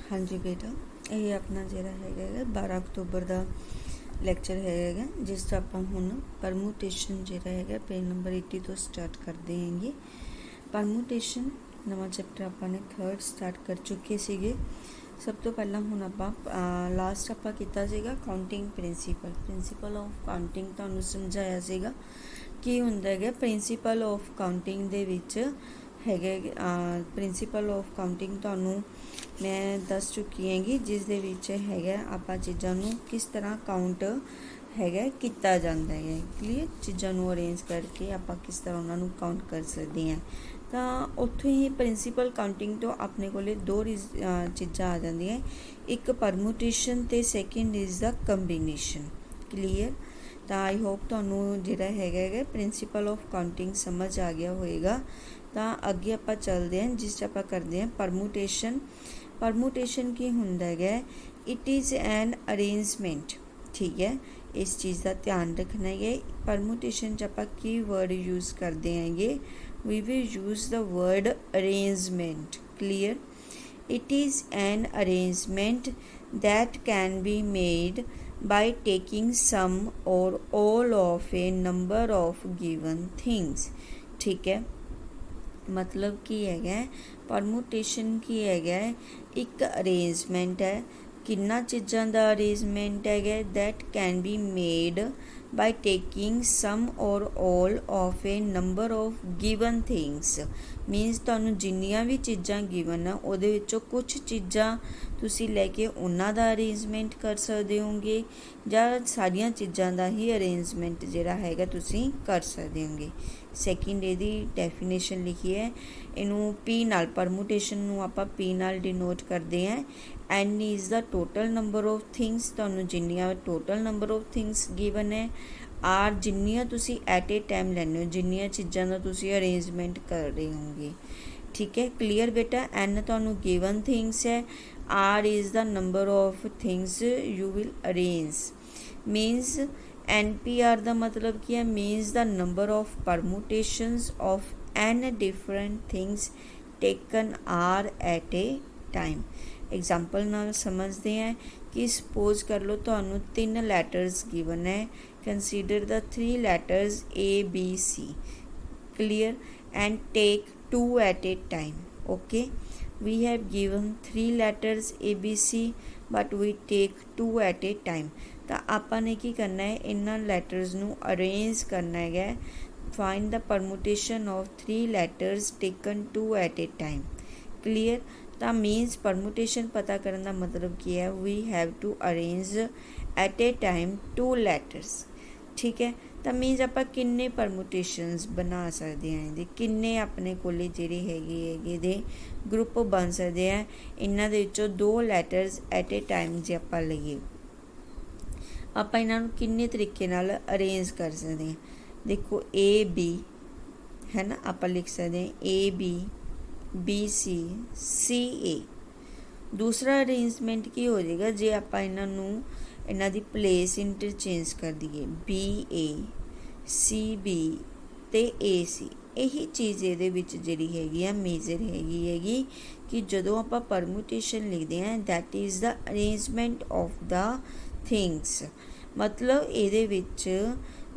हाँ जी बेटा, ये अपना ਜਿਹੜਾ ਹੈਗਾ 12 ਅਕਤੂਬਰ ਦਾ ਲੈਕਚਰ ਹੈਗਾ ਜਿਸ 'ਚ ਆਪਾਂ ਹੁਣ ਪਰਮੂਟੇਸ਼ਨ ਜਿਹੜਾ ਹੈਗਾ ਪੇਜ ਨੰਬਰ 80 ਤੋਂ ਸਟਾਰਟ ਕਰਦੇ ਹੈਗੇ। ਪਰਮੂਟੇਸ਼ਨ ਨਵਾਂ ਚੈਪਟਰ ਆਪਾਂ ਨੇ 3rd ਸਟਾਰਟ ਕਰ ਚੁੱਕੇ ਸੀਗੇ। ਸਭ ਤੋਂ ਪਹਿਲਾਂ ਹੁਣ ਆਪਾਂ ਲਾਸਟ ਆਪਾਂ ਕੀਤਾ ਸੀਗਾ ਕਾਊਂਟਿੰਗ ਪ੍ਰਿੰਸੀਪਲ ਆਫ ਕਾਊਂਟਿੰਗ ਤੁਹਾਨੂੰ ਸਮਝਾਇਆ ਸੀਗਾ ਕੀ ਹੁੰਦਾ ਹੈਗਾ। ਪ੍ਰਿੰਸੀਪਲ ਆਫ ਕਾਊਂਟਿੰਗ ਦੇ ਵਿੱਚ ਹੈਗੇ ਪ੍ਰਿੰਸੀਪਲ ਆਫ ਕਾਊਂਟਿੰਗ ਤੁਹਾਨੂੰ ਮੈਂ ਦੱਸ ਚੁੱਕੀ ਹੈਗੀ ਜਿਸ ਦੇ ਵਿੱਚ ਹੈਗਾ ਆਪਾਂ ਚੀਜ਼ਾਂ ਨੂੰ ਕਿਸ ਤਰ੍ਹਾਂ ਕਾਊਂਟ ਹੈਗਾ ਕੀਤਾ ਜਾਂਦਾ ਹੈ। ਕਲੀਅਰ, ਚੀਜ਼ਾਂ ਨੂੰ ਅਰੇਂਜ ਕਰਕੇ ਆਪਾਂ ਕਿਸ ਤਰ੍ਹਾਂ ਉਹਨਾਂ ਨੂੰ ਕਾਊਂਟ ਕਰ ਸਕਦੇ ਹਾਂ। ਤਾਂ ਉੱਥੋਂ ਹੀ ਪ੍ਰਿੰਸੀਪਲ ਕਾਊਂਟਿੰਗ ਤੋਂ ਆਪਣੇ ਕੋਲੇ ਦੋ ਚੀਜ਼ਾਂ ਆ ਜਾਂਦੀਆਂ, ਇੱਕ ਪਰਮੂਟੇਸ਼ਨ ਅਤੇ second is the combination. Clear, ਤਾਂ ਆਈ ਹੋਪ ਤੁਹਾਨੂੰ ਜਿਹੜਾ ਹੈਗਾ ਪ੍ਰਿੰਸੀਪਲ ਆਫ ਕਾਊਂਟਿੰਗ ਸਮਝ ਆ ਗਿਆ ਹੋਏਗਾ। ਤਾਂ ਅੱਗੇ ਆਪਾਂ ਚੱਲਦੇ ਹਾਂ ਜਿਸ 'ਚ ਆਪਾਂ ਕਰਦੇ ਹਾਂ ਪਰਮੂਟੇਸ਼ਨ। ਪਰਮੂਟੇਸ਼ਨ ਕੀ ਹੁੰਦਾ ਹੈਗਾ, ਇਟ ਇਜ਼ ਐਨ ਅਰੇਂਜਮੈਂਟ। ਠੀਕ ਹੈ, ਇਸ ਚੀਜ਼ ਦਾ ਧਿਆਨ ਰੱਖਣਾ ਹੈ। ਪਰਮੂਟੇਸ਼ਨ 'ਚ ਆਪਾਂ ਕੀ ਵਰਡ ਯੂਜ਼ ਕਰਦੇ ਹੈਗੇ, we will use the word arrangement. Clear, it is an arrangement that can be made by taking some or all of a number of given things. ठीक है, मतलब ਕੀ ਹੈਗਾ ਪਰਮੂਟੇਸ਼ਨ ਕੀ ਹੈਗਾ, ਇੱਕ ਅਰੇਂਜਮੈਂਟ ਹੈ। ਕਿੰਨਾ ਚੀਜ਼ਾਂ ਦਾ ਅਰੇਂਜਮੈਂਟ ਹੈਗਾ, that can be made by taking some or all of a number of given things. Means ਤੁਹਾਨੂੰ ਜਿੰਨੀਆਂ ਵੀ ਚੀਜ਼ਾਂ ਗਿਵਨ ਆ ਉਹਦੇ ਵਿੱਚੋਂ ਕੁਛ ਚੀਜ਼ਾਂ ਤੁਸੀਂ ਲੈ ਕੇ ਉਹਨਾਂ ਦਾ ਅਰੇਂਜਮੈਂਟ ਕਰ ਸਕਦੇ ਹੋਗੇ ਜਾਂ ਸਾਰੀਆਂ ਚੀਜ਼ਾਂ ਦਾ ਹੀ ਅਰੇਂਜਮੈਂਟ ਜਿਹੜਾ ਹੈਗਾ ਤੁਸੀਂ ਕਰ ਸਕਦੇ ਹੋਗੇ। ਸੈਕਿੰਡ ਇਹਦੀ ਡੈਫੀਨੇਸ਼ਨ ਲਿਖੀ ਹੈ, ਇਹਨੂੰ ਪੀ ਨਾਲ ਪਰਮੂਟੇਸ਼ਨ ਨੂੰ ਆਪਾਂ ਪੀ ਨਾਲ ਡਿਨੋਟ ਕਰਦੇ ਹਾਂ। N is the total number of things, ਤੁਹਾਨੂੰ ਜਿੰਨੀਆਂ total number of things given ਹੈ। ਆਰ ਜਿੰਨੀਆਂ ਤੁਸੀਂ ਐਟ ਏ ਟਾਈਮ ਲੈਂਦੇ ਹੋ, ਜਿੰਨੀਆਂ ਚੀਜ਼ਾਂ ਦਾ ਤੁਸੀਂ ਅਰੇਂਜਮੈਂਟ ਕਰ ਰਹੇ ਹੋਗੇ। ਠੀਕ ਹੈ, ਕਲੀਅਰ ਬੇਟਾ। ਐਨ ਤੁਹਾਨੂੰ ਗਿਵਨ ਥਿੰਗਸ ਹੈ, r is the number of things you will arrange. Means NPR ਦਾ ਮਤਲਬ ਕੀ ਹੈ, means the number of permutations of n different things taken are at a time. Example ਨਾਲ ਸਮਝਦੇ ਹਾਂ ਕਿ ਸਪੋਜ਼ ਕਰ ਲਓ ਤੁਹਾਨੂੰ 3 ਲੈਟਰਸ ਗਿਵਨ ਹੈ। Consider the 3 letters ABC. Clear, and take 2 at a time. Okay, we have given 3 letters ABC but we take 2 at a time. ਤਾਂ ਆਪਾਂ ਨੇ ਕੀ ਕਰਨਾ ਹੈ, ਇਹਨਾਂ ਲੈਟਰਸ ਨੂੰ ਅਰੇਂਜ ਕਰਨਾ ਹੈਗਾ। find the permutation of 3 letters taken 2 at a time. Clear, ਤਾਂ means permutation ਪਤਾ ਕਰਨ ਦਾ ਮਤਲਬ ਕੀ ਹੈ, we have to arrange at a time 2 letters. ਠੀਕ ਹੈ, ਤਾਂ ਮੀਨਸ ਆਪਾਂ ਕਿੰਨੇ ਪਰਮੂਟੇਸ਼ਨਸ ਬਣਾ ਸਕਦੇ ਹਾਂ, ਇਹਦੇ ਕਿੰਨੇ ਆਪਣੇ ਕੋਲੇ ਜਿਹੜੇ ਹੈਗੇ ਦੇ ਗਰੁੱਪ ਬਣ ਸਕਦੇ ਆ। ਇਹਨਾਂ ਦੇ ਵਿੱਚੋਂ 2 ਲੈਟਰਸ ਐਟ ਏ ਟਾਈਮ ਜੇ ਆਪਾਂ ਲਈਏ, ਆਪਾਂ ਇਹਨਾਂ ਨੂੰ ਕਿੰਨੇ ਤਰੀਕੇ ਨਾਲ ਅਰੇਂਜ ਕਰ ਸਕਦੇ ਹਾਂ। ਦੇਖੋ AB ਹੈ ਨਾ, ਆਪਾਂ ਲਿਖ ਸਕਦੇ ਹਾਂ AB BC CA। ਦੂਸਰਾ ਅਰੇਂਜਮੈਂਟ ਕੀ ਹੋ ਜਾਏਗਾ, ਜੇ ਆਪਾਂ ਇਹਨਾਂ ਦੀ ਪਲੇਸ ਇੰਟਰਚੇਂਜ ਕਰ ਦਈਏ, BA CB ਅਤੇ AC। ਇਹੀ ਚੀਜ਼ ਇਹਦੇ ਵਿੱਚ ਜਿਹੜੀ ਹੈਗੀ ਆ ਮੇਜਰ ਹੈਗੀ ਕਿ ਜਦੋਂ ਆਪਾਂ ਪਰਮੂਟੇਸ਼ਨ ਲਿਖਦੇ ਹਾਂ that is the arrangement of the things. ਮਤਲਬ ਇਹਦੇ ਵਿੱਚ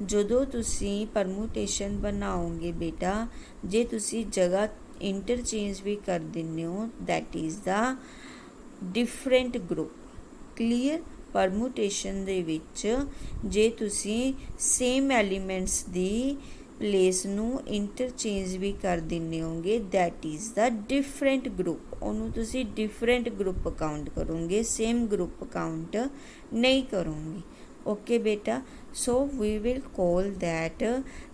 ਜਦੋਂ ਤੁਸੀਂ ਪਰਮੂਟੇਸ਼ਨ ਬਣਾਓਗੇ ਬੇਟਾ, ਜੇ ਤੁਸੀਂ ਜਗ੍ਹਾ ਇੰਟਰਚੇਂਜ ਵੀ ਕਰ ਦਿੰਦੇ ਹੋ that is the different group. Clear, permutation ਦੇ ਵਿੱਚ ਜੇ ਤੁਸੀਂ ਸੇਮ ਐਲੀਮੈਂਟਸ ਦੀ ਪਲੇਸ ਨੂੰ ਇੰਟਰਚੇਂਜ ਵੀ ਕਰ ਦਿੰਦੇ ਹੋਗੇ that is the different group. ਉਹਨੂੰ ਤੁਸੀਂ ਡਿਫਰੈਂਟ ਗਰੁੱਪ ਕਾਊਂਟ ਕਰੋਗੇ, ਸੇਮ ਗਰੁੱਪ ਕਾਊਂਟ ਨਹੀਂ ਕਰੋਗੇ। Okay beta, so we will call that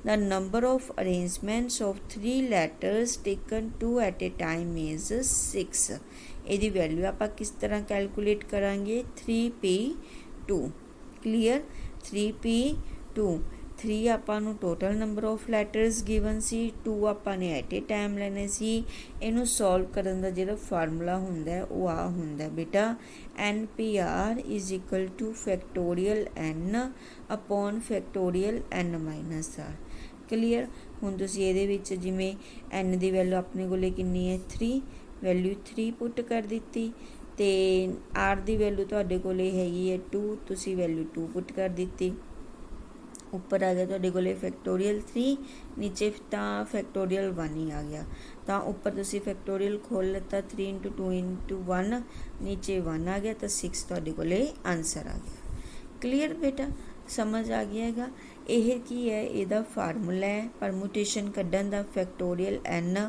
the number of arrangements of 3 letters taken 2 at a time is 6. ਇਹਦੀ ਵੈਲਿਊ ਆਪਾਂ ਕਿਸ ਤਰ੍ਹਾਂ ਕੈਲਕੂਲੇਟ ਕਰਾਂਗੇ, 3p2। Clear, 3p2। 3 ਆਪਾਂ ਨੂੰ total number of letters given ਸੀ, 2 ਆਪਾਂ ਨੇ ਐਟ ਏ ਟਾਈਮ ਲੈਣੇ ਸੀ। ਇਹਨੂੰ ਸੋਲਵ ਕਰਨ ਦਾ ਜਿਹੜਾ ਫਾਰਮੂਲਾ ਹੁੰਦਾ ਉਹ ਆ ਹੁੰਦਾ ਬੇਟਾ, NPR is equal to factorial n upon factorial n minus r. Clear, ਹੁਣ ਤੁਸੀਂ ਇਹਦੇ ਵਿੱਚ ਜਿਵੇਂ n ਦੀ ਵੈਲਿਊ ਆਪਣੇ ਕੋਲੇ ਕਿੰਨੀ ਹੈ 3, ਵੈਲਿਊ 3 ਪੁੱਟ ਕਰ ਦਿੱਤੀ, ਤੇ r ਦੀ ਵੈਲਿਊ ਤੁਹਾਡੇ ਕੋਲੇ ਹੈਗੀ ਹੈ 2, ਤੁਸੀਂ ਵੈਲਿਊ 2 ਪੁੱਟ ਕਰ ਦਿੱਤੀ। ਉੱਪਰ ਆ ਗਿਆ ਤੁਹਾਡੇ ਕੋਲੇ ਫੈਕਟੋਰੀਅਲ 3, ਨੀਚੇ ਤਾਂ ਫੈਕਟੋਰੀਅਲ 1 ਹੀ ਆ ਗਿਆ। ਤਾਂ ਉੱਪਰ ਤੁਸੀਂ ਫੈਕਟੋਰੀਅਲ ਖੋਲ ਲਿੱਤਾ 3 × 2 × 1, ਨੀਚੇ 1 ਆ ਗਿਆ ਤਾਂ 6 ਤੁਹਾਡੇ ਕੋਲੇ ਆਨਸਰ ਆ ਗਿਆ। ਕਲੀਅਰ ਬੇਟਾ, ਸਮਝ ਆ ਗਿਆ ਹੈਗਾ। ਇਹ ਕੀ ਹੈ, ਇਹਦਾ ਫਾਰਮੂਲਾ ਹੈ ਪਰਮੂਟੇਸ਼ਨ ਕੱਢਣ ਦਾ, factorial n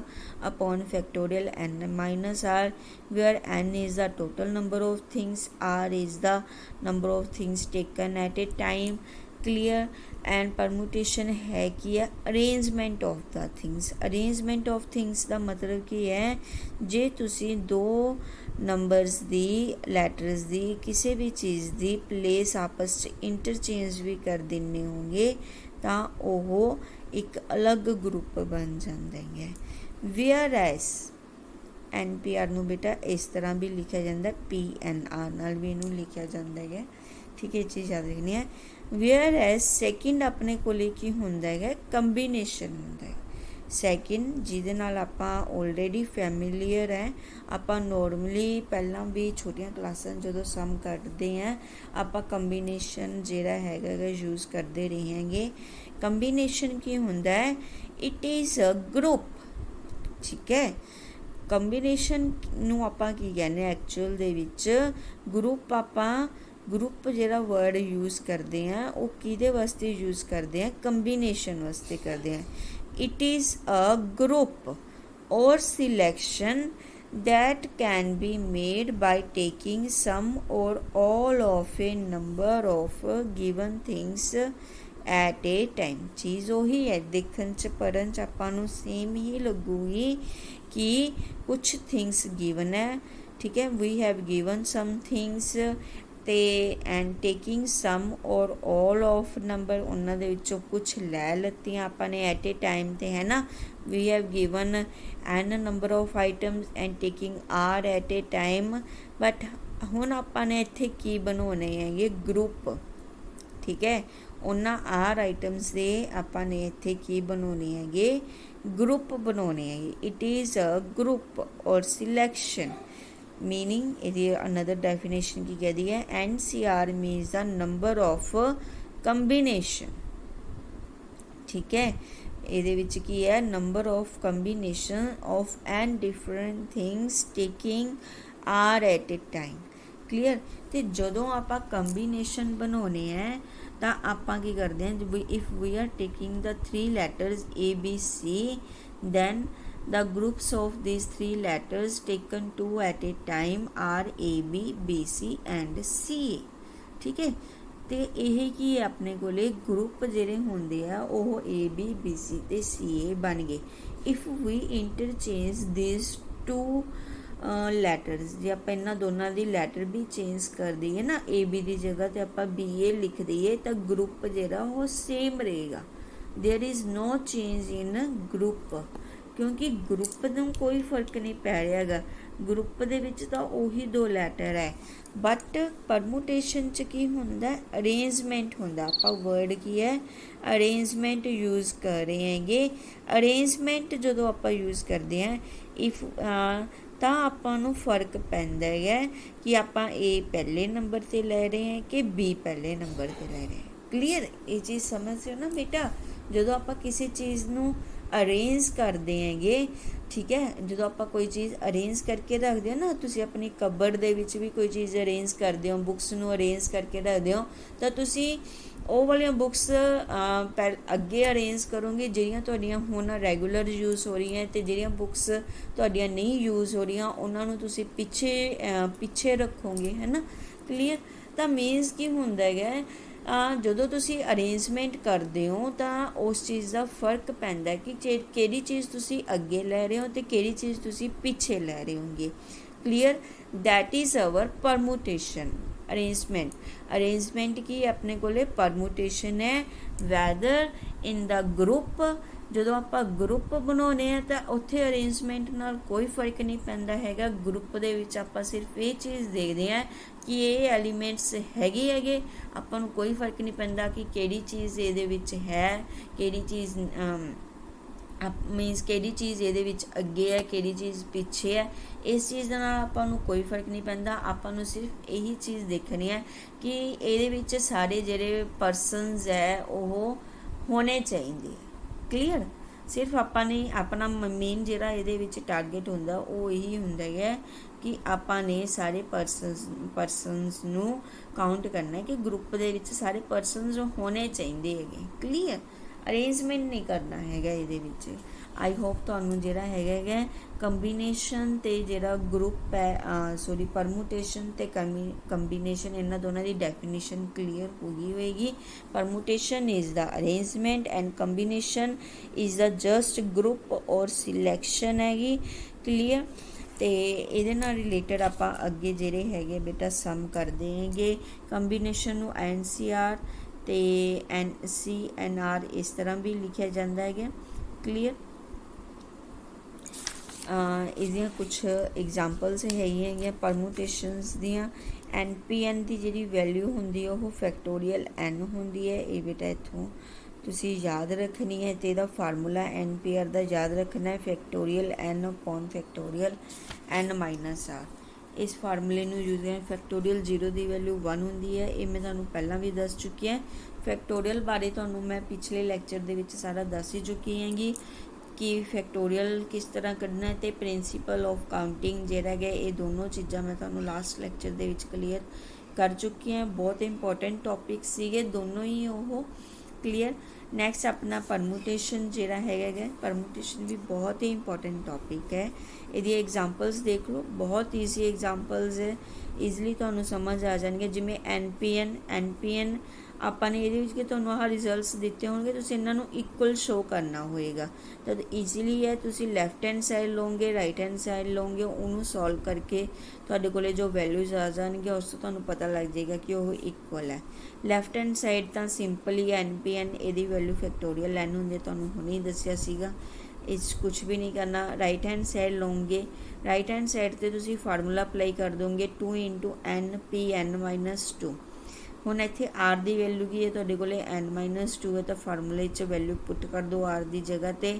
upon factorial n minus r, where n is the total number of things, r is the number of things taken at a time। Clear. And permutation ਹੈ ਕੀ ਹੈ, arrangement of the things. Arrangement of things ਦਾ ਮਤਲਬ ਕੀ ਹੈ, ਜੇ ਤੁਸੀਂ ਦੋ ਨੰਬਰਸ ਦੀ, ਲੈਟਰਸ ਦੀ, ਕਿਸੇ ਵੀ ਚੀਜ਼ ਦੀ ਪਲੇਸ ਆਪਸ 'ਚ ਇੰਟਰਚੇਂਜ ਵੀ ਕਰ ਦਿੰਦੇ ਹੋਗੇ ਤਾਂ ਉਹ ਇੱਕ ਅਲੱਗ ਗਰੁੱਪ ਬਣ ਜਾਂਦਾ ਹੈ। ਵੇਅਰ ਐਸ NPR ਨੂੰ ਬੇਟਾ ਇਸ ਤਰ੍ਹਾਂ ਵੀ ਲਿਖਿਆ ਜਾਂਦਾ, PNR ਨਾਲ ਵੀ ਇਹਨੂੰ ਲਿਖਿਆ ਜਾਂਦਾ ਹੈ। ਠੀਕ ਹੈ, ਇਹ ਚੀਜ਼ ਯਾਦ ਰੱਖਣੀ ਹੈ। ਵੇਅਰ ਐਸ ਸੈਕਿੰਡ ਆਪਣੇ ਕੋਲੇ ਕੀ ਹੁੰਦਾ ਹੈਗਾ, ਕੰਬੀਨੇਸ਼ਨ ਹੁੰਦਾ ਹੈ। ਸੈਕਿੰਡ ਜਿਹਦੇ ਨਾਲ ਆਪਾਂ ਆਲਰੇਡੀ ਫੈਮਿਲੀਅਰ ਹੈ, ਆਪਾਂ ਨੋਰਮਲੀ ਪਹਿਲਾਂ ਵੀ ਛੋਟੀਆਂ ਕਲਾਸਾਂ ਜਦੋਂ ਸਮ ਕੱਢਦੇ ਹਾਂ ਆਪਾਂ ਕੰਬੀਨੇਸ਼ਨ ਜਿਹੜਾ ਹੈਗਾ ਯੂਜ਼ ਕਰਦੇ ਰਹੇ ਹੈਗੇ। ਕੰਬੀਨੇਸ਼ਨ ਕੀ ਹੁੰਦਾ ਹੈ, ਇਟ ਇਜ਼ ਅ ਗਰੁੱਪ। ਠੀਕ ਹੈ, ਕੰਬੀਨੇਸ਼ਨ ਨੂੰ ਆਪਾਂ ਕੀ ਕਹਿੰਦੇ ਐਕਚੁਅਲ ਦੇ ਵਿੱਚ, ਗਰੁੱਪ। ਆਪਾਂ ਗਰੁੱਪ ਜਿਹੜਾ ਵਰਡ ਯੂਜ਼ ਕਰਦੇ ਹਾਂ ਉਹ ਕਿਹਦੇ ਵਾਸਤੇ ਯੂਜ਼ ਕਰਦੇ ਹਾਂ, ਕੰਬੀਨੇਸ਼ਨ ਵਾਸਤੇ ਕਰਦੇ ਹਾਂ। ਇਟ ਇਜ਼ ਅ ਗਰੁੱਪ ਔਰ selection that can be made by taking some or all of a number of given things at a time। ਚੀਜ਼ ਉਹੀ ਹੈ, ਦੇਖਣ 'ਚ ਪੜ੍ਹਨ 'ਚ ਆਪਾਂ ਨੂੰ ਸੇਮ ਹੀ ਲੱਗੂਗੀ ਕਿ ਕੁਛ ਥਿੰਗਸ ਗਿਵਨ ਹੈ। ਠੀਕ ਹੈ, we have given some things ਤੇ and taking some or all of number, ਉਹਨਾਂ ਦੇ ਵਿੱਚੋਂ ਕੁਛ ਲੈ ਲਿੱਤੀਆਂ ਆਪਾਂ ਨੇ ਐਟ ਏ ਟਾਈਮ ਤੇ, ਹੈ ਨਾ। We have given N number of items and taking R at a time. But ਹੁਣ ਆਪਾਂ ਨੇ ਇੱਥੇ ਕੀ ਬਣਾਉਣੇ ਹੈਗੇ, ਗਰੁੱਪ। ਠੀਕ ਹੈ, ਉਹਨਾਂ ਆਰ ਆਈਟਮਸ ਦੇ ਆਪਾਂ ਨੇ ਇੱਥੇ ਕੀ ਬਣਾਉਣੇ ਹੈਗੇ, ਗਰੁੱਪ ਬਣਾਉਣੇ ਹੈਗੇ। ਇਟ ਇਜ਼ ਅ ਗਰੁੱਪ ਔਰ ਸਿਲੈਕਸ਼ਨ मीनिंग ਇਹਦੀ अनदर डेफिनेशन ਕੀ कहती है, NCR means the number of combination. ठीक है, ਇਹਦੇ ਵਿੱਚ ਕੀ ਹੈ, number of combination of and different things taking R at a time. Clear. ਤੇ ਜਦੋਂ ਆਪਾਂ ਕੰਬੀਨੇਸ਼ਨ ਬਣਾਉਣੇ ਹੈ ਤਾਂ ਆਪਾਂ ਕੀ ਕਰਦੇ ਹਾਂ, if we are taking the 3 letters ABC, then the groups of these 3 letters taken 2 at a time are AB, BC and CA। ਠੀਕ ਹੈ, ਤੇ ਇਹ ਕੀ ਹੈ, ਆਪਣੇ ਕੋਲੇ ਗਰੁੱਪ ਜਿਹੜੇ ਹੁੰਦੇ ਆ ਉਹ AB, BC ਤੇ CA ਬਣ ਗਏ। If we interchange this 2 letters, ਜੇ ਆਪਾਂ ਇਹਨਾਂ ਦੋਨਾਂ ਦੀ ਲੈਟਰ ਵੀ ਚੇਂਜ ਕਰ ਦਈਏ ਨਾ, AB ਦੀ ਜਗ੍ਹਾ ਤੇ ਆਪਾਂ BA ਲਿਖ ਦਈਏ ਤਾਂ ਗਰੁੱਪ ਜਿਹੜਾ ਉਹ ਸੇਮ ਰਹੇਗਾ। There is no change in group, ਕਿਉਂਕਿ ਗਰੁੱਪ ਨੂੰ ਕੋਈ ਫਰਕ ਨਹੀਂ ਪੈ ਰਿਹਾ ਹੈਗਾ। ਗਰੁੱਪ ਦੇ ਵਿੱਚ ਤਾਂ ਉਹੀ 2 ਲੈਟਰ ਹੈ। ਬਟ ਪਰਮੂਟੇਸ਼ਨ 'ਚ ਕੀ ਹੁੰਦਾ, ਅਰੇਂਜਮੈਂਟ ਹੁੰਦਾ। ਆਪਾਂ ਵਰਡ ਕੀ ਹੈ, ਅਰੇਂਜਮੈਂਟ ਯੂਜ਼ ਕਰ ਰਹੇ ਹੈਗੇ। ਅਰੇਂਜਮੈਂਟ ਜਦੋਂ ਆਪਾਂ ਯੂਜ਼ ਕਰਦੇ ਹਾਂ ਇਫ ਤਾਂ ਆਪਾਂ ਨੂੰ ਫਰਕ ਪੈਂਦਾ ਹੈ ਕਿ ਆਪਾਂ A ਪਹਿਲੇ ਨੰਬਰ 'ਤੇ ਲੈ ਰਹੇ ਹਾਂ ਕਿ B ਪਹਿਲੇ ਨੰਬਰ 'ਤੇ ਲੈ ਰਹੇ ਹਾਂ। ਕਲੀਅਰ, ਇਹ ਚੀਜ਼ ਸਮਝਦੇ ਹੋ ਨਾ ਬੇਟਾ। ਜਦੋਂ ਆਪਾਂ ਕਿਸੇ ਚੀਜ਼ ਨੂੰ ਅਰੇਂਜ ਕਰਦੇ ਹੈਗੇ, ਠੀਕ ਹੈ, ਜਦੋਂ ਆਪਾਂ ਕੋਈ ਚੀਜ਼ ਅਰੇਂਜ ਕਰਕੇ ਰੱਖਦੇ ਹੋ ਨਾ, ਤੁਸੀਂ ਆਪਣੀ ਕਬਰਡ ਦੇ ਵਿੱਚ ਵੀ ਕੋਈ ਚੀਜ਼ ਅਰੇਂਜ ਕਰਦੇ ਹੋ, ਬੁੱਕਸ ਨੂੰ ਅਰੇਂਜ ਕਰਕੇ ਰੱਖਦੇ ਹੋ, ਤਾਂ ਤੁਸੀਂ ਉਹ ਵਾਲੀਆਂ ਬੁੱਕਸ ਅੱਗੇ ਅਰੇਂਜ ਕਰੋਗੇ ਜਿਹੜੀਆਂ ਤੁਹਾਡੀਆਂ ਹੁਣ ਰੈਗੂਲਰ ਯੂਜ਼ ਹੋ ਰਹੀਆਂ, ਅਤੇ ਜਿਹੜੀਆਂ ਬੁੱਕਸ ਤੁਹਾਡੀਆਂ ਨਹੀਂ ਯੂਜ਼ ਹੋ ਰਹੀਆਂ ਉਹਨਾਂ ਨੂੰ ਤੁਸੀਂ ਪਿੱਛੇ ਰੱਖੋਗੇ, ਹੈ ਨਾ। ਕਲੀਅਰ। ਤਾਂ ਮੀਨਸ ਕੀ ਹੁੰਦਾ ਹੈਗਾ, ਜਦੋਂ ਤੁਸੀਂ ਅਰੇਂਜਮੈਂਟ ਕਰਦੇ ਹੋ ਤਾਂ ਉਸ ਚੀਜ਼ ਦਾ ਫਰਕ ਪੈਂਦਾ ਕਿ ਕਿਹੜੀ ਚੀਜ਼ ਤੁਸੀਂ ਅੱਗੇ ਲੈ ਰਹੇ ਹੋ ਅਤੇ ਕਿਹੜੀ ਚੀਜ਼ ਤੁਸੀਂ ਪਿੱਛੇ ਲੈ ਰਹੇ ਹੋਗੇ। Clear. That is our permutation. Arrangement ਕੀ ਆਪਣੇ ਕੋਲੇ ਪਰਮੂਟੇਸ਼ਨ ਹੈ, ਵੈਦਰ ਇਨ ਦਾ ਗਰੁੱਪ। ਜਦੋਂ ਆਪਾਂ ਗਰੁੱਪ ਬਣਾਉਂਦੇ ਹਾਂ ਤਾਂ ਉੱਥੇ ਅਰੇਂਜਮੈਂਟ ਨਾਲ ਕੋਈ ਫਰਕ ਨਹੀਂ ਪੈਂਦਾ ਹੈਗਾ। ਗਰੁੱਪ ਦੇ ਵਿੱਚ ਆਪਾਂ ਸਿਰਫ ਇਹ ਚੀਜ਼ ਦੇਖਦੇ ਹਾਂ ਕਿ ਇਹ ਐਲੀਮੈਂਟਸ ਹੈਗੇ, ਆਪਾਂ ਨੂੰ ਕੋਈ ਫਰਕ ਨਹੀਂ ਪੈਂਦਾ ਕਿ ਕਿਹੜੀ ਚੀਜ਼ ਇਹਦੇ ਵਿੱਚ ਹੈ, ਕਿਹੜੀ ਚੀਜ਼ मीनस किहड़ी चीज़ इहदे विच अगे है किहड़ी चीज़ पिछे है, इस चीज़ दे नाल आपां नूं कोई फर्क नहीं पैंदा। आपां नूं सिर्फ यही चीज़ देखनी है कि इहदे विच सारे जिहड़े परसनस है वो होने चाहिए। क्लीयर, सिर्फ आपां ने अपना मेन जिहड़ा इहदे विच टारगेट हुंदा वो यही हुंदा है कि आपां ने सारे परसनस नूं काउंट करना है कि ग्रुप दे विच सारे परसनस होने चाहिए है। क्लीयर, अरेंजमेंट नहीं करना हैगा इहदे विच। आई होप तुहानूं जिहड़ा हैगा कंबीनेशन ते जिहड़ा ग्रुप है सॉरी परमुटेशन ते कंबीनेशन इन्हां दोनों की डेफिनेशन क्लीयर हो गई होएगी। Permutation is the arrangement and combination is the just group और सिलेक्शन हैगी। क्लीयर, तो ये रिलेटेड आप अगे जेरे है बेटा सम करते हैं। कंबीनेशन नूं NCR तो NCNR इस तरह भी लिखा जाता है। क्लीयर, इसदियाँ कुछ एग्जाम्पल्स है परमुटेशनस दियाँ। NPN की जी वैल्यू होंगी वो फैक्टोरियल N होंगी है। ये बेटा इतों तुसी याद रखनी है। तो यदा फार्मूला NPR का याद रखना है factorial N upon factorial N-R। इस फार्मूले नूं यूज करें। फैक्टोरियल 0 की वैल्यू 1 होंगी है, ये मैं तुहानूं पहलां भी दस चुकी है। फैक्टोरियल बारे तुहानूं मैं पिछले लैक्चर दे विच सारा दस ही चुकी हैगी कि फैक्टोरियल किस तरह कढ़ना है। तो प्रिंसीपल ऑफ काउंटिंग जिहड़ा है ये दोनों चीज़ां मैं तुहानूं लास्ट लैक्चर दे विच क्लीयर कर चुकी हैं। बहुत इंपॉर्टेंट टॉपिक सीगे दोनों ही वो। क्लीयर, नैक्सट अपना परमुटेशन जिहड़ा है, परमुटेशन भी बहुत ही इंपॉर्टेंट टॉपिक है। यदि एग्जाम्पल्स देख लो, बहुत ईजी एग्जाम्पल्स है, ईजली तुहानूं समझ आ जाएंगे। जिमें NPN ਆਪਾਂ ਨੇ ਇਹਦੇ ਵਿੱਚ ਕਿ ਤੁਹਾਨੂੰ ਆਹ ਰਿਜ਼ਲਟਸ ਦਿੱਤੇ ਹੋਣਗੇ, ਤੁਸੀਂ ਇਹਨਾਂ ਨੂੰ ਇਕੁਅਲ ਸ਼ੋ ਕਰਨਾ ਹੋਏਗਾ। ਤਾਂ ਈਜ਼ੀਲੀ ਹੈ, ਤੁਸੀਂ ਲੈਫਟ ਹੈਂਡ ਸਾਈਡ ਲਓਗੇ ਰਾਈਟ ਹੈਂਡ ਸਾਈਡ ਲਓਗੇ, ਉਹਨੂੰ ਸੋਲਵ ਕਰਕੇ ਤੁਹਾਡੇ ਕੋਲੇ ਜੋ ਵੈਲਿਊਜ਼ ਆ ਜਾਣਗੇ ਉਸ ਤੋਂ ਤੁਹਾਨੂੰ ਪਤਾ ਲੱਗ ਜਾਏਗਾ ਕਿ ਉਹ ਇਕੁਅਲ ਹੈ। ਲੈਫਟ ਹੈਂਡ ਸਾਈਡ ਤਾਂ ਸਿੰਪਲੀ NPN ਇਹਦੀ ਵੈਲਿਊ ਫੈਕਟੋਰੀਅਲ N ਹੁੰਦੀ, ਤੁਹਾਨੂੰ ਹੁਣੇ ਹੀ ਦੱਸਿਆ ਸੀਗਾ। इस कुछ भी नहीं करना। राइट हैंड साइड लोगे, राइट हैंड साइड से तुसी फार्मूला अप्लाई कर दोगे 2 × NPN-2। हुण इत्थे R की वैल्यू की है तुहाडे कोले N-2 है, तो फार्मूले वैल्यू पुट कर दो R की जगह पर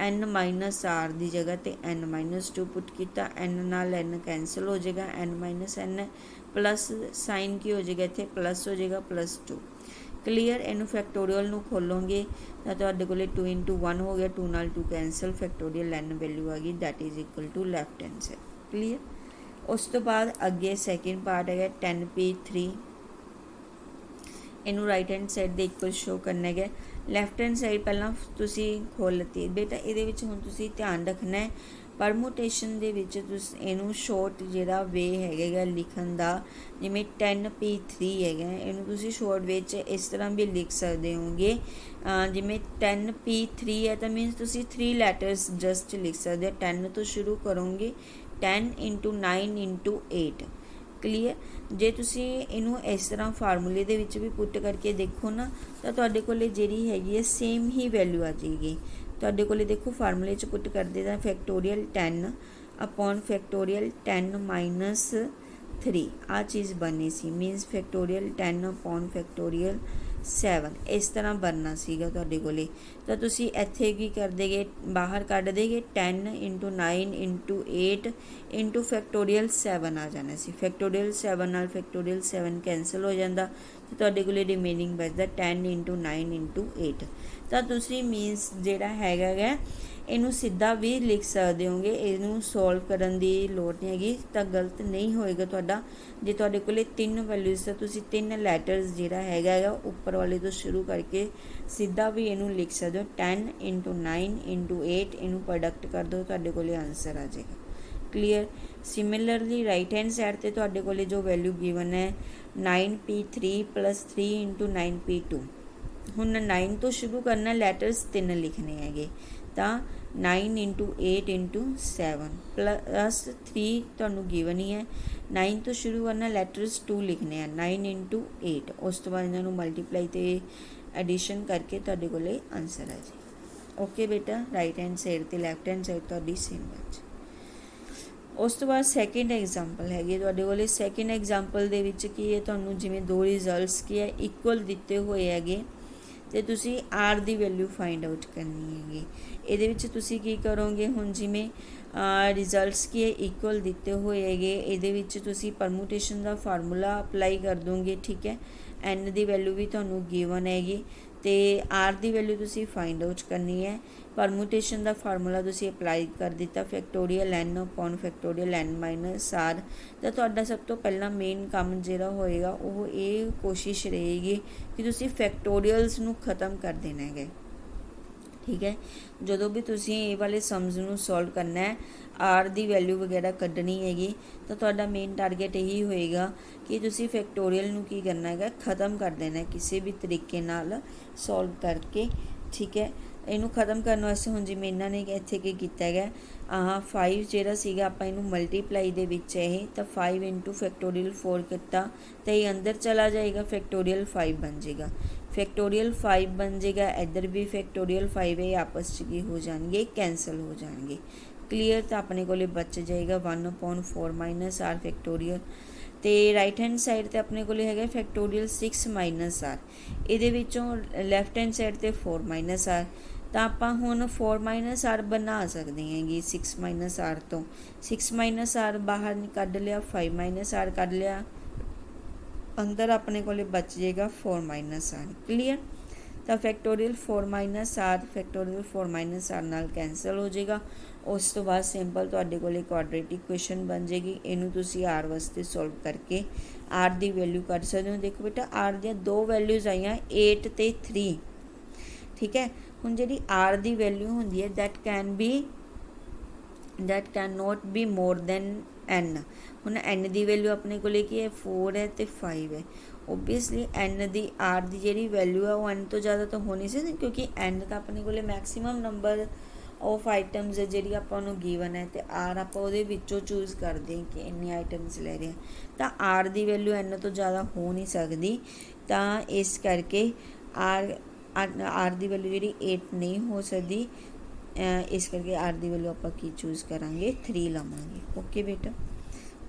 N-R की जगह पर N-2 पुट किया। N नाल N कैंसल हो जाएगा, N-N प्लस साइन की हो जाएगा, इत्थे प्लस हो जाएगा +2। क्लीयर, इनू फैक्टोरियल नू खोलोगे तो तुहाडे कोले 2 × 1 हो गया, 2 नाल 2 कैंसल, फैक्टोरियल N वैल्यू आ गई that is equal to left hand side. Clear, उस तो बाद अगे सैकेंड पार्ट है 10P3। इनू राइट हैंड साइड दे इक्वल शो करना है। लैफ्ट हैंड साइड पहला तुसी खोल लती बेटा, ये हुण तुसी ध्यान रखना है परमुटेशन दे विच इनू शॉर्ट जिहड़ा वे है लिखण दा, जिवें 10P3 है, इनू तुसी शॉर्ट वे च इस तरह भी लिख सकते होगे। जिवें 10P3 है तो मीनस तुसी 3 लैटर्स जस्ट लिख सकते हो। 10 तो शुरू करोगे, 10 × 9 × 8। क्लीयर, जे तुसी इनू इस तरह फार्मूले दे विच भी पुट करके देखो ना, तो तुहाडे कोले जिहड़ी हैगी है सेम ही वैल्यू आ जाएगी। तुहाडे कोले देखो फार्मूले च पुट करदे तां फैक्टोरियल 10 अपॉन फैक्टोरियल 10-3 आ चीज़ बननी सी। मीनस फैक्टोरियल 10 अपॉन फैक्टोरियल 7 इस तरह बनना सीगा तुहाडे कोले। तो तुसी इत्थे की कर देगे, बाहर कढ़ देगे 10 × 9 × 8 × फैक्टोरियल 7 आ जाना सी। फैक्टोरियल 7 नाल फैक्टोरियल 7 कैंसल हो जाता, तो तुहाडे कोले रिमेनिंग बचदा 10 × 9 × 8। तो तुसी मीनस जिहड़ा हैगा इनू सीधा भी लिख सकते होगे, इनू सॉल्व करन दी लोड़ नहीं हैगी, तो गलत नहीं होएगा तुहाडा। जे तुहाडे कोले 3 वैल्यूज़ तो तुसी 3 लैटर्स जिहड़ा हैगा उपर वाले तो शुरू करके सीधा भी इनू लिख सकते हो। 10 × 9 × 8 इनू प्रोडक्ट कर दो, तुहाडे कोले आंसर आ जाएगा। Clear, similarly right hand side ते तुहाडे कोले जो वैल्यू गिवन है 9P3 + 3 × 9P2। हुण 9 तो शुरू करना, लैटर्स 3 लिखने हैं, तो 9 × 8 × 7 + 3 तुहानूं गिवन ही है। 9 तो शुरू करना, लैटर्स 2 लिखने हैं, 9 × 8। उस तो बाद इन्हों मल्टीप्लाई तो एडिशन करके तुहाडे कोले आंसर आ जाए। ओके बेटा, राइट हैंड साइड तो लैफ्ट हैंड साइड तुहाडी सेम बच। उस तो बाद सैकेंड एग्जाम्पल हैगी तुहाडे कोले। सैकेंड एग्जाम्पल दे विच की है, तुहानूं जिवें 2 रिजल्ट्स की है इक्वल दिते हुए हैगे, ਤੇ ਤੁਸੀਂ ਆਰ ਦੀ ਵੈਲਿਊ ਫਾਈਂਡ ਆਊਟ ਕਰਨੀ ਹੈਗੀ। ਇਹਦੇ ਵਿੱਚ ਤੁਸੀਂ ਕੀ ਕਰੋਗੇ, ਹੁਣ ਜਿਵੇਂ ਰਿਜ਼ਲਟਸ ਕੀ ਇਕੁਅਲ ਦਿੱਤੇ ਹੋਏ ਹੈਗੇ, ਇਹਦੇ ਵਿੱਚ ਤੁਸੀਂ ਪਰਮੂਟੇਸ਼ਨ ਦਾ ਫਾਰਮੂਲਾ ਅਪਲਾਈ ਕਰ ਦੋਗੇ। ਠੀਕ ਹੈ, ਐਨ ਦੀ ਵੈਲਿਊ ਵੀ ਤੁਹਾਨੂੰ ਗਿਵਨ ਹੈਗੀ ਤੇ ਆਰ ਦੀ ਵੈਲਿਊ ਤੁਸੀਂ ਫਾਈਂਡ ਆਊਟ ਕਰਨੀ ਹੈ। ਪਰਮੂਟੇਸ਼ਨ ਦਾ ਫਾਰਮੂਲਾ ਤੁਸੀਂ ਅਪਲਾਈ ਕਰ ਦਿੱਤਾ, ਫੈਕਟੋਰੀਅਲ ਐਨ ਅਪੋਨ ਫੈਕਟੋਰੀਅਲ ਐਨ ਮਾਈਨਸ ਆਰ। ਤਾਂ ਤੁਹਾਡਾ ਸਭ ਤੋਂ ਪਹਿਲਾਂ ਮੇਨ ਕੰਮ ਜਿਹੜਾ ਹੋਏਗਾ ਉਹ ਇਹ ਕੋਸ਼ਿਸ਼ ਰਹੇਗੀ ਕਿ ਤੁਸੀਂ ਫੈਕਟੋਰੀਅਲਸ ਨੂੰ ਖ਼ਤਮ ਕਰ ਦੇਣਾ ਹੈਗਾ। ਠੀਕ ਹੈ, ਜਦੋਂ ਵੀ ਤੁਸੀਂ ਇਹ ਵਾਲੇ ਸਮਜ਼ ਨੂੰ ਸੋਲਵ ਕਰਨਾ ਹੈ, ਆਰ ਦੀ ਵੈਲਿਊ ਵਗੈਰਾ ਕੱਢਣੀ ਹੈਗੀ, ਤਾਂ ਤੁਹਾਡਾ ਮੇਨ ਟਾਰਗੇਟ ਇਹੀ ਹੋਏਗਾ ਕਿ ਤੁਸੀਂ ਫੈਕਟੋਰੀਅਲ ਨੂੰ ਕੀ ਕਰਨਾ ਹੈਗਾ, ख़त्म कर देना है किसी भी तरीके नाल सॉल्व करके। ठीक है, ਇਹਨੂੰ ख़त्म ਕਰਨ ਵਾਸਤੇ ਹੁਣ ਜਿਵੇਂ ਇਹਨਾਂ ਨੇ ਇੱਥੇ ਕੀ ਕੀਤਾ ਹੈਗਾ, 5 ਜਿਹੜਾ ਸੀਗਾ ਆਪਾਂ ਇਹਨੂੰ ਮਲਟੀਪਲਾਈ ਦੇ ਵਿੱਚ ਇਹ ਤਾਂ 5 ਇੰਟੂ ਫੈਕਟੋਰੀਅਲ 4 ਕੀਤਾ ਤਾਂ ਇਹ ਅੰਦਰ ਚਲਾ ਜਾਏਗਾ, ਫੈਕਟੋਰੀਅਲ 5 ਬਣ ਜਾਏਗਾ। ਫੈਕਟੋਰੀਅਲ 5 ਬਣ ਜਾਏਗਾ, ਇੱਧਰ ਵੀ ਫੈਕਟੋਰੀਅਲ 5 ਇਹ ਆਪਸ 'ਚ ਕੀ ਹੋ ਜਾਣਗੇ, ਕੈਂਸਲ ਹੋ ਜਾਣਗੇ। ਕਲੀਅਰ, ਤਾਂ ਆਪਣੇ ਕੋਲੇ ਬਚ ਜਾਏਗਾ 1/4 ਮਾਈਨਸ ਆਰ ਫੈਕਟੋਰੀਅਲ। ਤੇ ਰਾਈਟ ਹੈਂਡ ਸਾਈਡ ਤੇ ਆਪਣੇ ਕੋਲੇ ਹੈਗਾ ਫੈਕਟੋਰੀਅਲ 6 ਮਾਈਨਸ ਆਰ, ਇਹਦੇ ਵਿੱਚੋਂ ਲੈਫਟ ਹੈਂਡ ਸਾਈਡ ਤੇ 4 ਮਾਈਨਸ ਆਰ। ਤਾਂ ਆਪਾਂ ਹੁਣ 4 ਮਾਈਨਸ ਆਰ ਬਣਾ ਸਕਦੇ ਹੈਗੇ 6 ਮਾਈਨਸ ਆਰ ਤੋਂ। 6 ਮਾਈਨਸ ਆਰ ਬਾਹਰ ਕੱਢ ਲਿਆ, 5 ਮਾਈਨਸ ਆਰ ਕੱਢ ਲਿਆ, ਅੰਦਰ ਆਪਣੇ ਕੋਲੇ ਬਚ ਜਾਏਗਾ 4 ਮਾਈਨਸ ਆਰ। ਕਲੀਅਰ, ਤਾਂ factorial 4 minus R factorial 4 minus R ਨਾਲ ਕੈਂਸਲ ਹੋ ਜਾਏਗਾ। ਉਸ ਤੋਂ ਬਾਅਦ ਸਿੰਪਲ ਤੁਹਾਡੇ ਕੋਲੇ ਕੁਆਡਰੇਟਿਕ ਕੁਐਸਚਨ ਬਣ ਜਾਏਗੀ। ਇਹਨੂੰ ਤੁਸੀਂ ਆਰ ਵਾਸਤੇ ਸੋਲਵ ਕਰਕੇ ਆਰ ਦੀ ਵੈਲਿਊ ਕੱਢ ਸਕਦੇ ਹੋ। ਦੇਖੋ ਬੇਟਾ, ਆਰ ਦੀਆਂ ਦੋ ਵੈਲਿਊਜ਼ ਆਈਆਂ 8 ਤੇ 3। ਠੀਕ ਹੈ, ਹੁਣ ਜਿਹੜੀ ਆਰ ਦੀ ਵੈਲਿਊ ਹੁੰਦੀ ਹੈ that can not be more than n. ਹੁਣ ਐਨ ਦੀ ਵੈਲਿਊ ਆਪਣੇ ਕੋਲੇ ਕੀ ਹੈ, 4 ਹੈ ਤੇ 5 ਹੈ। ਓਬਵੀਅਸਲੀ ਐਨ ਦੀ ਆਰ ਦੀ ਜਿਹੜੀ ਵੈਲਿਊ ਹੈ ਉਹ ਐਨ ਤੋਂ ਜ਼ਿਆਦਾ ਤਾਂ ਹੋ ਨਹੀਂ ਸਕਦੀ, ਕਿਉਂਕਿ ਐਨ ਤਾਂ ਆਪਣੇ ਕੋਲੇ ਮੈਕਸੀਮਮ ਨੰਬਰ ਆਫ ਆਈਟਮਸ ਹੈ ਜਿਹੜੀ ਆਪਾਂ ਨੂੰ ਗਿਵਨ ਹੈ, ਤੇ ਆਰ ਆਪਾਂ ਉਹਦੇ ਵਿੱਚੋਂ ਚੂਜ਼ ਕਰਦੇ ਹਾਂ ਕਿ ਇੰਨੀ ਆਈਟਮਸ ਲੈ ਰਹੇ ਹਾਂ। ਤਾਂ ਆਰ ਦੀ ਵੈਲਿਊ ਐਨ ਤੋਂ ਜ਼ਿਆਦਾ ਹੋ ਨਹੀਂ ਸਕਦੀ, ਤਾਂ ਇਸ ਕਰਕੇ ਆਰ ਦੀ ਵੈਲਿਊ ਜਿਹੜੀ 8 ਨਹੀਂ ਹੋ ਸਕਦੀ, ਇਸ ਕਰਕੇ ਆਰ ਦੀ ਵੈਲਿਊ ਆਪਾਂ ਕੀ ਚੂਜ਼ ਕਰਾਂਗੇ, 3 ਲਵਾਂਗੇ। ਓਕੇ ਬੇਟਾ,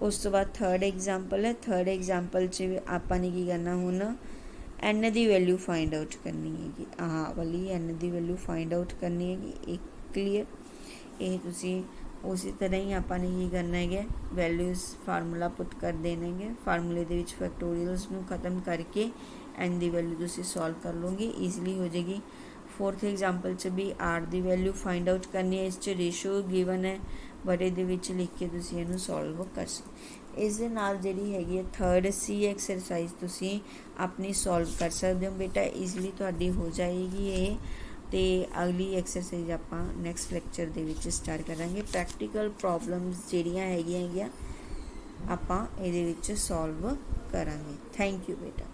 ਉਸ ਤੋਂ ਬਾਅਦ ਥਰਡ ਐਗਜ਼ਾਮਪਲ ਹੈ। ਥਰਡ ਐਗਜ਼ਾਮਪਲ 'ਚ ਆਪਾਂ ਨੇ ਕੀ ਕਰਨਾ, ਹੁਣ ਐਨ ਦੀ ਵੈਲਿਊ ਫਾਈਂਡ ਆਊਟ ਕਰਨੀ ਹੈਗੀ। ਆਹ ਵਾਲੀ ਐਨ ਦੀ ਵੈਲਿਊ ਫਾਈਂਡ ਆਊਟ ਕਰਨੀ ਹੈਗੀ। ਇੱਕ ਕਲੀਅਰ, ਇਹ ਤੁਸੀਂ ਉਸੇ ਤਰ੍ਹਾਂ ਹੀ ਆਪਾਂ ਨੇ ਕੀ ਕਰਨਾ ਹੈਗਾ, ਵੈਲਿਊਜ਼ ਫਾਰਮੂਲਾ ਪੁੱਟ ਕਰ ਦੇਣਾ ਹੈਗੇ। ਫਾਰਮੂਲੇ ਦੇ ਵਿੱਚ ਫੈਕਟੋਰੀਅਲਸ ਨੂੰ ख़त्म ਕਰਕੇ ਐਨ ਦੀ ਵੈਲਿਊ ਤੁਸੀਂ ਸੋਲਵ ਕਰ ਲਓਗੇ, ਈਜ਼ਲੀ ਹੋ ਜਾਏਗੀ। ਫੋਰਥ ਐਗਜ਼ਾਮਪਲ 'ਚ ਵੀ ਆਰ ਦੀ ਵੈਲਿਊ ਫਾਈਂਡ ਆਊਟ ਕਰਨੀ ਹੈ। ਇਸ 'ਚ ਰੇਸ਼ੋ ਗਿਵਨ ਹੈ, ਬਟ ਇਹਦੇ ਵਿੱਚ ਲਿਖ ਕੇ ਤੁਸੀਂ ਇਹਨੂੰ ਸੋਲਵ ਕਰ ਸਕਦੇ। ਇਸ ਦੇ ਨਾਲ ਜਿਹੜੀ ਹੈਗੀ ਹੈ ਥਰਡ ਸੀ ਐਕਸਰਸਾਈਜ਼ ਤੁਸੀਂ ਆਪਣੀ ਸੋਲਵ ਕਰ ਸਕਦੇ ਹੋ ਬੇਟਾ, ਈਜ਼ਲੀ ਤੁਹਾਡੀ ਹੋ ਜਾਏਗੀ ਇਹ। ਤੇ ਅਗਲੀ ਐਕਸਰਸਾਈਜ਼ ਆਪਾਂ ਨੈਕਸਟ ਲੈਕਚਰ ਦੇ ਵਿੱਚ ਸਟਾਰਟ ਕਰਾਂਗੇ। ਪ੍ਰੈਕਟੀਕਲ ਪ੍ਰੋਬਲਮਸ ਜਿਹੜੀਆਂ ਹੈਗੀਆਂ ਆਪਾਂ ਇਹਦੇ ਵਿੱਚ ਸੋਲਵ ਕਰਾਂਗੇ। ਥੈਂਕ ਯੂ ਬੇਟਾ।